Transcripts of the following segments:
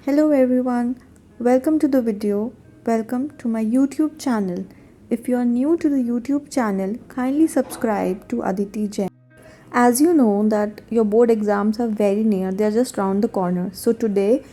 Hello everyone, welcome to the video. Welcome to my YouTube channel. If you are new to the YouTube channel, kindly subscribe to Aditi Jain. As you know that your board exams are very near, they are just around the corner. So today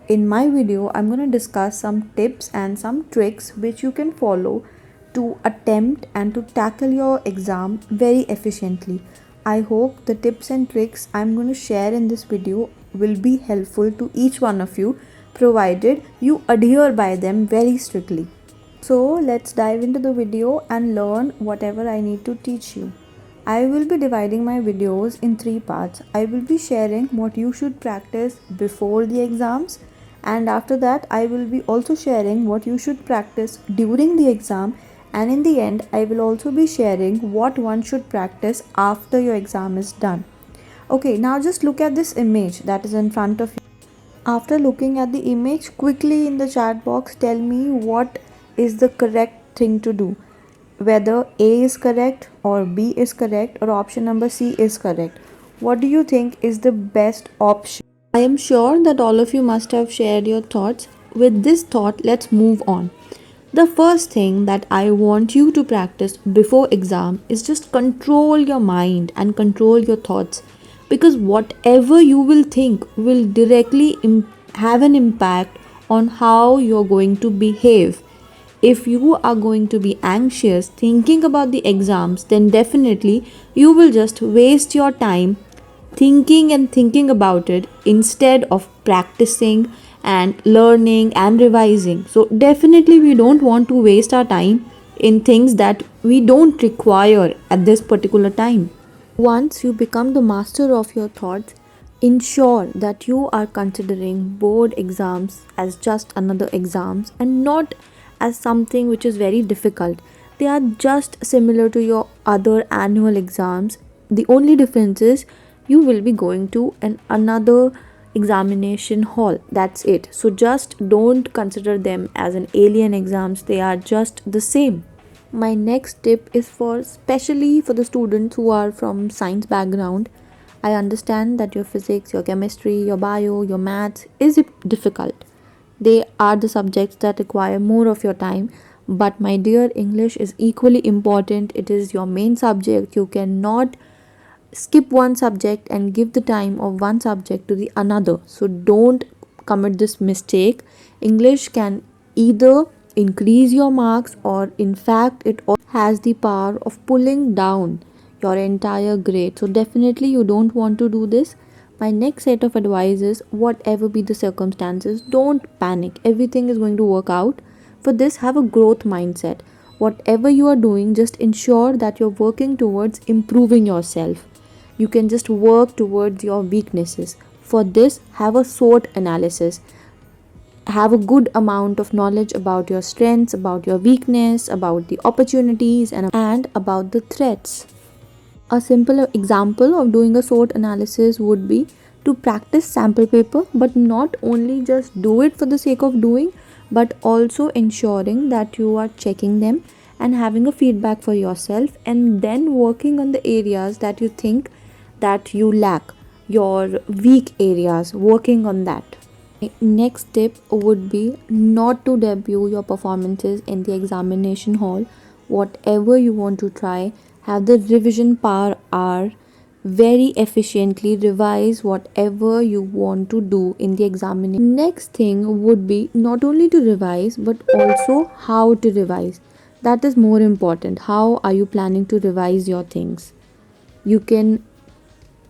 in my video, I'm going to discuss some tips and some tricks which you can follow to attempt and to tackle your exam very efficiently. I hope the tips and tricks I'm going to share in this video will be helpful to each one of you, provided you adhere by them very strictly. So let's dive into the video and learn whatever I need to teach you. I will be dividing my videos in three parts. I will be sharing what you should practice before the exams, and after that I will be also sharing what you should practice during the exam, and in the end I will also be sharing what one should practice after your exam is done. Okay, now just look at this image that is in front of you. After looking at the image, quickly in the chat box tell me what is the correct thing to do. Whether A is correct or B is correct or option number C is correct. What do you think is the best option? I am sure that all of you must have shared your thoughts. With this thought, let's move on. The first thing that I want you to practice before exam is just control your mind and control your thoughts, because whatever you will think will directly have an impact on how you're going to behave. If you are going to be anxious thinking about the exams, then definitely you will just waste your time thinking about it instead of practicing and learning and revising. So, definitely, we don't want to waste our time in things that we don't require at this particular time. Once you become the master of your thoughts, ensure that you are considering board exams as just another exams and not as something which is very difficult. They are just similar to your other annual exams. The only difference is you will be going to another examination hall. That's it. So just don't consider them as an alien exams. They are just the same. My next tip is for especially for the students who are from science background. I understand that your physics, your chemistry, your bio, your maths is difficult. They are the subjects that require more of your time. But my dear, English is equally important. It is your main subject. You cannot skip one subject and give the time of one subject to the another. So don't commit this mistake. English can either increase your marks, or in fact it has the power of pulling down your entire grade. So definitely you don't want to do this. My next set of advice is, whatever be the circumstances, don't panic. Everything is going to work out. For this, have a growth mindset. Whatever you are doing, just ensure that you're working towards improving yourself. You can just work towards your weaknesses. For this, have a SWOT analysis. Have a good amount of knowledge about your strengths, about your weakness, about the opportunities, and about the threats. A simple example of doing a SWOT analysis would be to practice sample paper, but not only just do it for the sake of doing, but also ensuring that you are checking them and having a feedback for yourself, and then working on the areas that you think that you lack, your weak areas, working on that. Next tip would be not to debut your performances in the examination hall. Whatever you want to try, have the revision power hour, very efficiently revise whatever you want to do in the examination. Next thing would be not only to revise but also how to revise. That is more important. How are you planning to revise your things? You can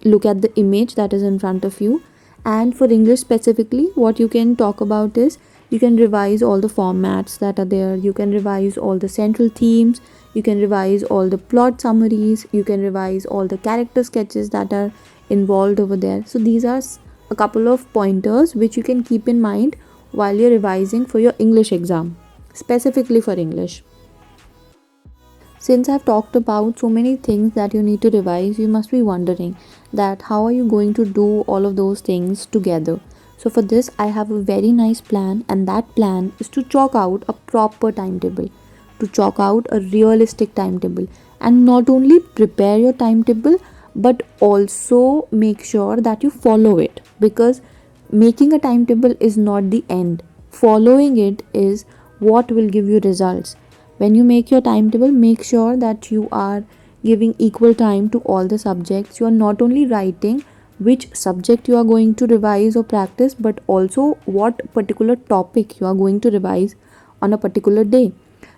look at the image that is in front of you, and for English specifically, what you can talk about is, you can revise all the formats that are there, you can revise all the central themes, you can revise all the plot summaries, you can revise all the character sketches that are involved over there. So these are a couple of pointers which you can keep in mind while you're revising for your English exam, specifically for English. Since I've talked about so many things that you need to revise, you must be wondering that how are you going to do all of those things together. So for this, I have a very nice plan, and that plan is to chalk out a proper timetable, to chalk out a realistic timetable, and not only prepare your timetable but also make sure that you follow it, because making a timetable is not the end. Following it is what will give you results. When you make your timetable, make sure that you are giving equal time to all the subjects. You are not only writing which subject you are going to revise or practice, but also what particular topic you are going to revise on a particular day.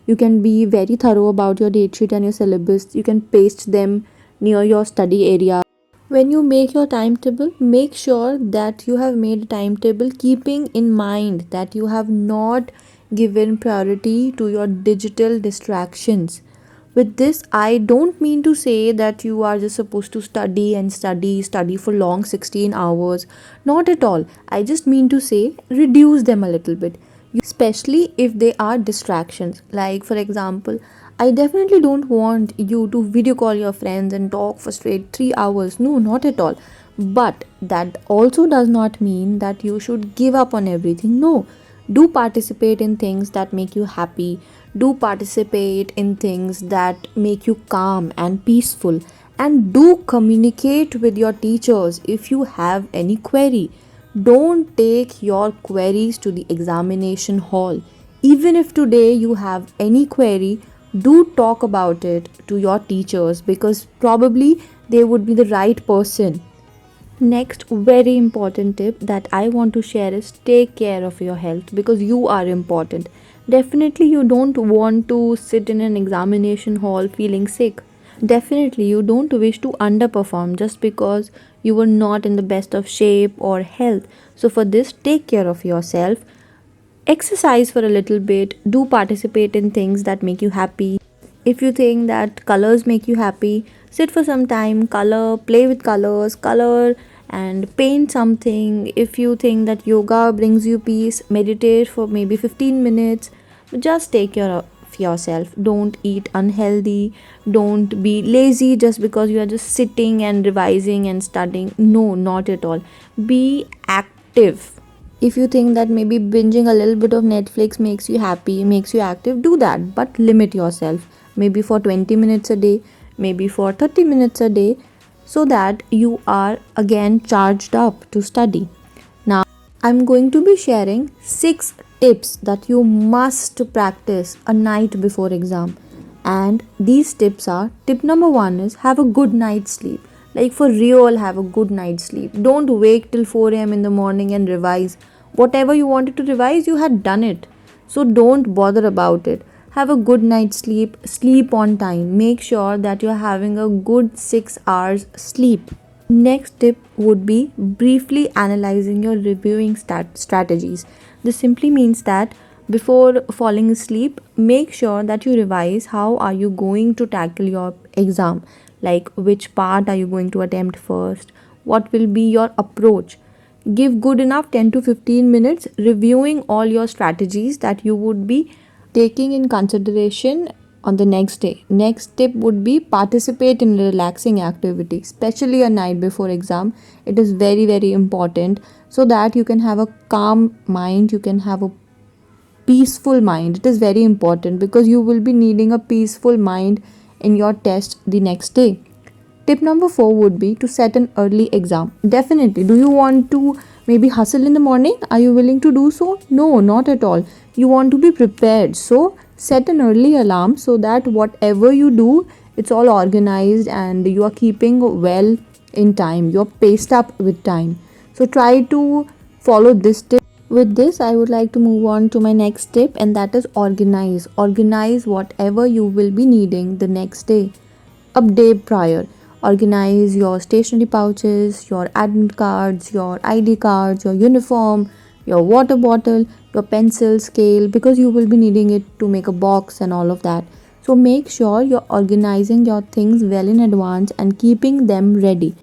You can be very thorough about your date sheet and your syllabus. You can paste them near your study area. When you make your timetable, make sure that you have made a timetable keeping in mind that you have not given priority to your digital distractions. With this, I don't mean to say that you are just supposed to study and study for long 16 hours. Not at all. I just mean to say reduce them a little bit, especially if they are distractions. Like, for example, I definitely don't want you to video call your friends and talk for straight 3 hours. No, not at all. But that also does not mean that you should give up on everything. No, do participate in things that make you happy. Do participate in things that make you calm and peaceful. And do communicate with your teachers if you have any query. Don't take your queries to the examination hall. Even if today you have any query, do talk about it to your teachers, because probably they would be the right person. Next, very important tip that I want to share is take care of your health, because you are important. Definitely, you don't want to sit in an examination hall feeling sick. Definitely, you don't wish to underperform just because you were not in the best of shape or health. So, for this, take care of yourself. Exercise for a little bit. Do participate in things that make you happy. If you think that colors make you happy, sit for some time, color, play with colors, color and paint something. If you think that yoga brings you peace, meditate for maybe 15 minutes. Just take care of yourself. Don't eat unhealthy. Don't be lazy just because you are just sitting and revising and studying. No, not at all. Be active. If you think that maybe binging a little bit of Netflix makes you happy, makes you active, do that, but limit yourself. Maybe for 20 minutes a day, maybe for 30 minutes a day, so that you are again charged up to study. Now, I'm going to be sharing 6 tips that you must practice a night before exam. And these tips are: tip number 1 is have a good night's sleep. Like, for real, have a good night's sleep. Don't wake till 4 a.m. in the morning and revise. Whatever you wanted to revise, you had done it. So don't bother about it. Have a good night's sleep. Sleep on time. Make sure that you're having a good 6 hours sleep. Next tip would be briefly analyzing your reviewing strategies. This simply means that before falling asleep, make sure that you revise how are you going to tackle your exam. Like, which part are you going to attempt first? What will be your approach? Give good enough 10 to 15 minutes reviewing all your strategies that you would be taking in consideration on the next day. Next tip would be participate in relaxing activity, especially a night before exam. It is very, very important, so that you can have a calm mind, you can have a peaceful mind. It is very important because you will be needing a peaceful mind in your test the next day. Tip number 4 would be to set an early exam. Definitely. Do you want to maybe hustle in the morning? Are you willing to do so? No, not at all. You want to be prepared. So set an early alarm so that whatever you do, it's all organized and you are keeping well in time. You're paced up with time. So try to follow this tip. With this, I would like to move on to my next tip, and that is organize. Organize whatever you will be needing the next day. A day prior. Organize your stationery pouches, your admit cards, your ID cards, your uniform, your water bottle, your pencil, scale, because you will be needing it to make a box and all of that. So make sure you're organizing your things well in advance and keeping them ready.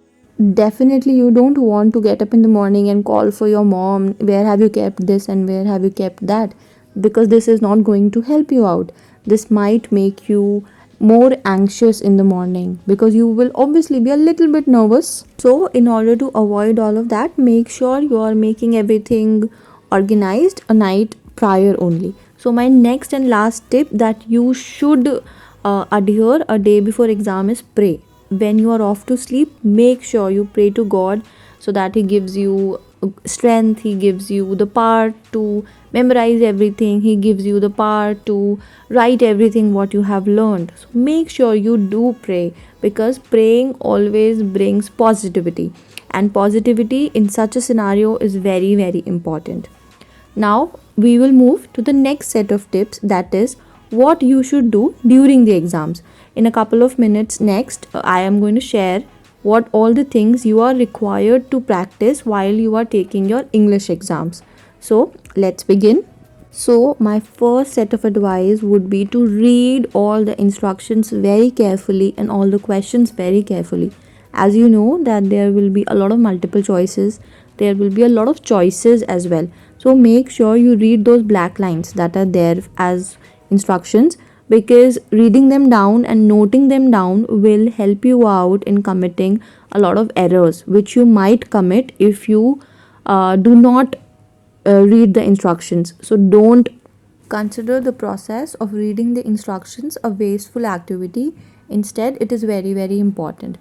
Definitely, you don't want to get up in the morning and call for your mom, where have you kept this and where have you kept that, because this is not going to help you out. This might make you more anxious in the morning because you will obviously be a little bit nervous. So, in order to avoid all of that, make sure you are making everything organized a night prior only. So, my next and last tip that you should adhere a day before exam is pray. When you are off to sleep, make sure you pray to God so that He gives you strength, he gives you the power to memorize everything, he gives you the power to write everything what you have learned. So make sure you do pray, because praying always brings positivity, and positivity in such a scenario is very, very important. Now we will move to the next set of tips, that is what you should do during the exams. In a couple of minutes next, I am going to share what all the things you are required to practice while you are taking your English exams. So let's begin. So, my first set of advice would be to read all the instructions very carefully and all the questions very carefully. As you know that there will be a lot of multiple choices, there will be a lot of choices as well. So make sure you read those black lines that are there as instructions, because reading them down and noting them down will help you out in committing a lot of errors which you might commit if you do not read the instructions. So don't consider the process of reading the instructions a wasteful activity. Instead, it is very, very important.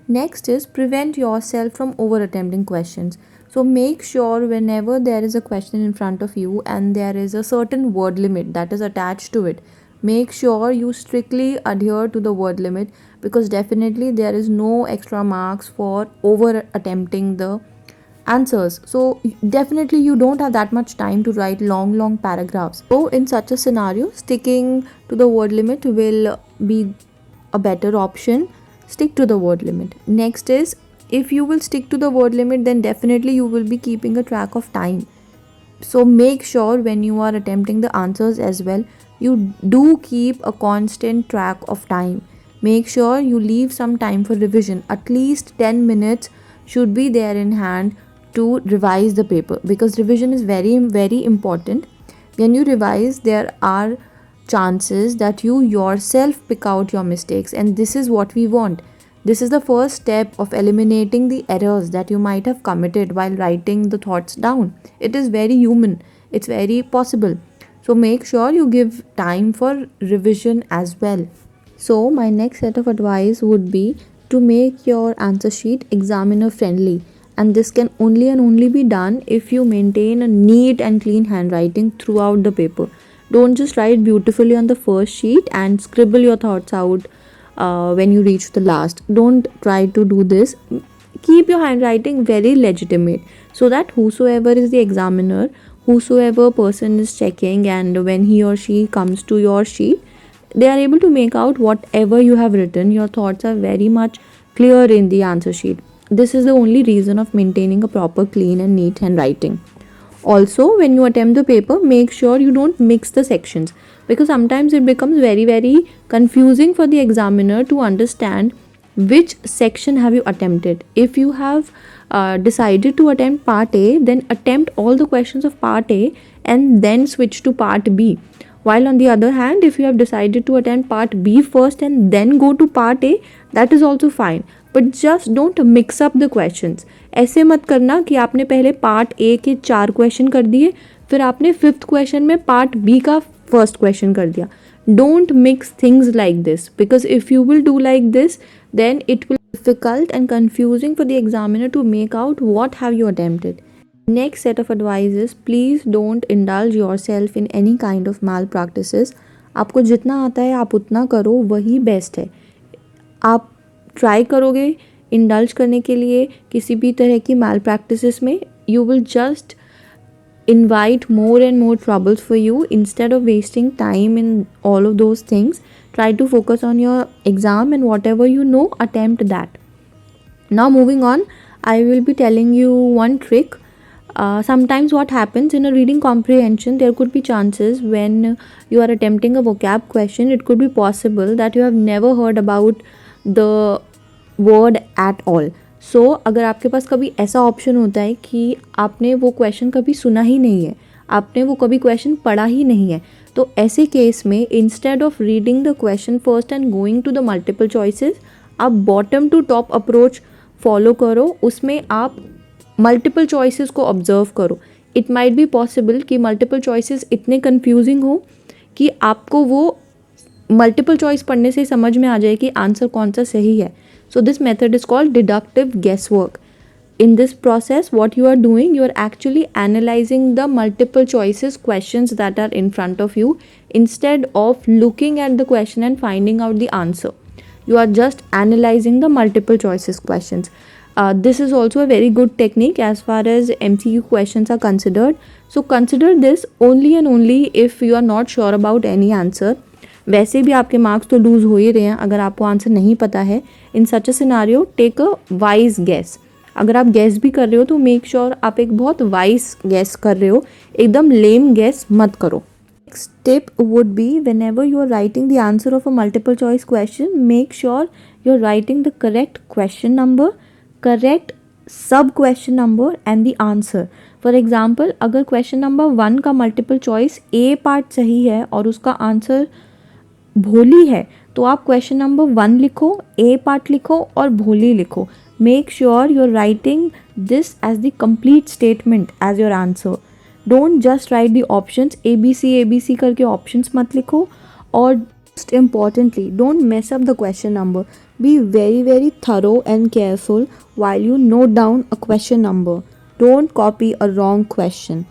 Next is prevent yourself from over attempting questions. So make sure whenever there is a question in front of you and there is a certain word limit that is attached to it, make sure you strictly adhere to the word limit, because definitely there is no extra marks for over attempting the answers. So definitely you don't have that much time to write long paragraphs. So in such a scenario, sticking to the word limit will be a better option. Stick to the word limit. Next is, if you will stick to the word limit, then definitely you will be keeping a track of time. So make sure when you are attempting the answers as well, you do keep a constant track of time. Make sure you leave some time for revision. At least 10 minutes should be there in hand to revise the paper, because revision is very, very important. When you revise, there are chances that you yourself pick out your mistakes, and this is what we want. This is the first step of eliminating the errors that you might have committed while writing the thoughts down. It is very human, it's very possible. So make sure you give time for revision as well. So my next set of advice would be to make your answer sheet examiner friendly, and this can only and only be done if you maintain a neat and clean handwriting throughout the paper. Don't just write beautifully on the first sheet and scribble your thoughts out when you reach the last. Don't try to do this. Keep your handwriting very legitimate, so that whosoever is the examiner, whosoever person is checking, and when he or she comes to your sheet, they are able to make out whatever you have written. Your thoughts are very much clear in the answer sheet. This is the only reason of maintaining a proper, clean, and neat handwriting. Also, when you attempt the paper, make sure you don't mix the sections, because sometimes it becomes very, very confusing for the examiner to understand which section have you attempted. If you have decided to attempt part A, then attempt all the questions of part A and then switch to part B. While on the other hand, if you have decided to attempt part B first and then go to part A, that is also fine. But just don't mix up the questions. ऐसे मत करना कि आपने पहले part A के 4 question कर दिए, फिर आपने 5th क्वेश्चन में पार्ट बी का फर्स्ट क्वेश्चन कर दिया. Don't mix things like this, because if you will do like this, then it will be difficult and confusing for the examiner to make out what have you attempted. Next set of advice is, please don't indulge yourself in any kind of malpractices. आपको जितना आता है आप उतना करो, वही best है. आप ट्राई करोगे इंडल्ज करने के लिए किसी भी तरह की मैल प्रैक्टिसेस में, you will just invite more and more troubles for you. Instead of wasting time in all of those things, try to focus on your exam, and whatever you know, attempt that. Now moving on, I will be telling you one trick. Sometimes what happens in a reading comprehension, there could be chances when you are attempting a vocab question, it could be possible that you have never heard about the word at all. सो अगर आपके पास कभी ऐसा option होता है कि आपने वो question कभी सुना ही नहीं है, आपने वो कभी क्वेश्चन पढ़ा ही नहीं है, तो ऐसे केस में instead of reading the question first and going to the multiple choices, आप bottom to top approach follow करो. उसमें आप मल्टीपल चॉइसेस को ऑब्जर्व करो. इट माइट बी पॉसिबल कि मल्टीपल चॉइसेस इतने कन्फ्यूजिंग हो कि आपको वो मल्टीपल चॉइस पढ़ने से समझ में आ जाए कि आंसर कौन सा सही है. So this method is called deductive guesswork. in this process, what you are doing, you are actually analyzing the multiple choices questions that are in front of you instead of looking at the question and finding out the answer. You are just analyzing the multiple choices questions. This is also a very good technique as far as MCQ questions are considered. So consider this only and only if you are not sure about any answer. वैसे भी आपके marks तो loose हो ही रहे हैं अगर आपको answer नहीं पता है. In such a scenario take a wise guess. अगर आप गैस भी कर रहे हो तो मेक श्योर आप एक बहुत वाइज गैस कर रहे हो, एकदम लेम गैस मत करो. Next tip would be, whenever you are writing the answer of a multiple choice question, make sure you're writing the correct question number, correct sub question number and the answer. For example, अगर question number 1 का multiple choice A part सही है और उसका answer भोली है तो आप क्वेश्चन नंबर 1 लिखो, ए पार्ट लिखो और भोली लिखो. Make sure you are writing this as the complete statement as your answer. Don't just write the options A B C करके ऑप्शंस मत लिखो. और most importantly, don't mess up the question number. Be very very thorough and careful while you note down a question number. Don't copy a wrong question.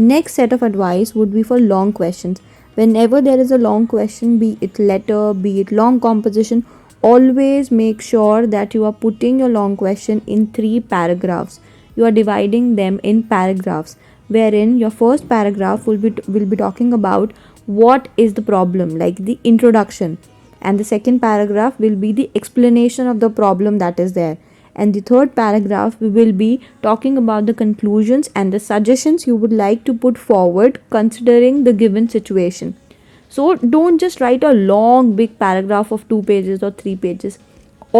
Next set of advice would be for long questions. Whenever there is a long question, be it letter, be it long composition, always make sure that you are putting your long question in 3 paragraphs. You are dividing them in paragraphs, wherein your first paragraph will be talking about what is the problem, like the introduction, and the second paragraph will be the explanation of the problem that is there, and the third paragraph we will be talking about the conclusions and the suggestions you would like to put forward considering the given situation. So don't just write a long big paragraph of 2 pages or 3 pages.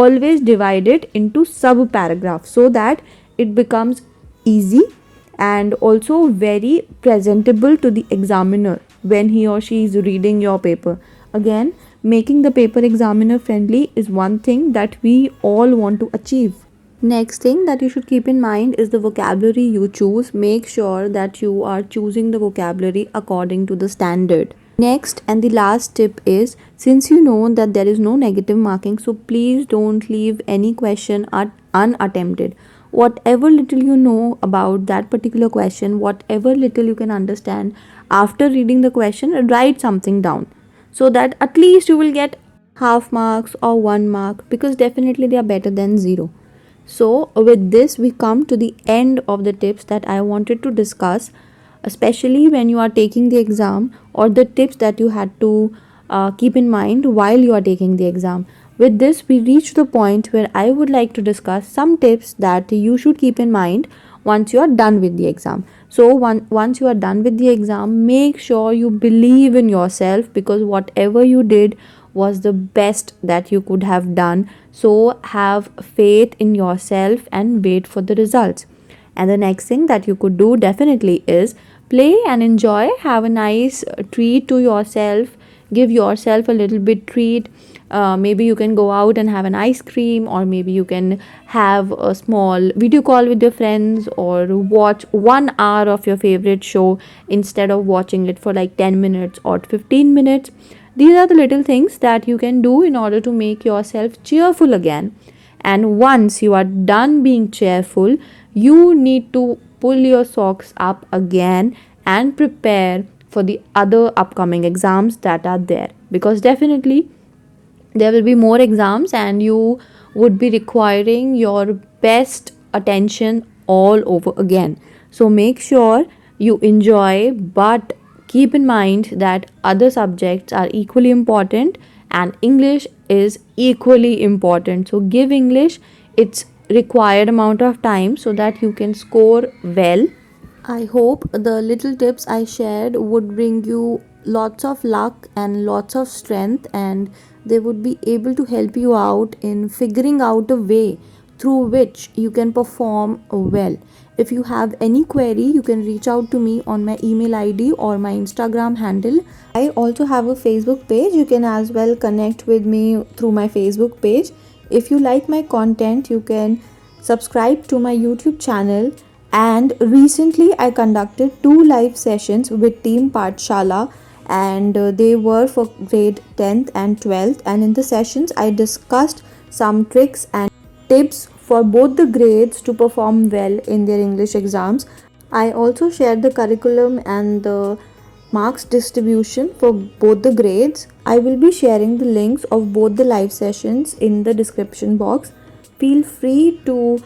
Always divide it into sub paragraphs so that it becomes easy and also very presentable to the examiner when he or she is reading your paper. Again, making the paper examiner friendly is one thing that we all want to achieve. Next thing that you should keep in mind is the vocabulary you choose. Make sure that you are choosing the vocabulary according to the standard. Next and the last tip is, since you know that there is no negative marking, so please don't leave any question unattempted. Whatever little you know about that particular question, whatever little you can understand after reading the question, write something down so that at least you will get half marks or 1 mark, because definitely they are better than 0. So with this we come to the end of the tips that I wanted to discuss, especially when you are taking the exam, or the tips that you had to keep in mind while you are taking the exam. With this we reach the point where I would like to discuss some tips that you should keep in mind once you are done with the exam. So once you are done with the exam, make sure you believe in yourself, because whatever you did was the best that you could have done. So have faith in yourself and wait for the results. And the next thing that you could do definitely is play and enjoy. Have a nice treat to yourself. Give yourself a little bit treat. Maybe you can go out and have an ice cream, or maybe you can have a small video call with your friends, or watch 1 hour of your favorite show instead of watching it for like 10 minutes or 15 minutes. These are the little things that you can do in order to make yourself cheerful again. And once you are done being cheerful, you need to pull your socks up again and prepare for the other upcoming exams that are there, because definitely there will be more exams and you would be requiring your best attention all over again. So make sure you enjoy, but keep in mind that other subjects are equally important and English is equally important. So give English its required amount of time so that you can score well. I hope the little tips I shared would bring you lots of luck and lots of strength, and they would be able to help you out in figuring out a way through which you can perform well. If you have any query, you can reach out to me on my email ID or my Instagram handle. I also have a Facebook page. You can as well connect with me through my Facebook page. If you like my content, you can subscribe to my YouTube channel. And recently I conducted 2 live sessions with Team Pathshala, and they were for grade 10th and 12th, and in the sessions I discussed some tricks and tips for both the grades to perform well in their English exams. I also shared the curriculum and the marks distribution for both the grades. I will be sharing the links of both the live sessions in the description box. Feel free to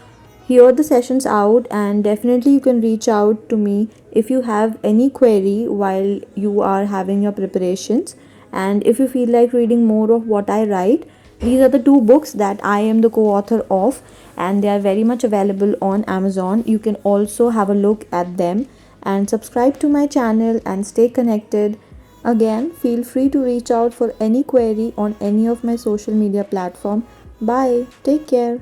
hear the sessions out, and definitely you can reach out to me if you have any query while you are having your preparations. And if you feel like reading more of what I write, these are the two books that I am the co-author of, and they are very much available on Amazon. You can also have a look at them and subscribe to my channel and stay connected. Again, feel free to reach out for any query on any of my social media platform. Bye. Take care.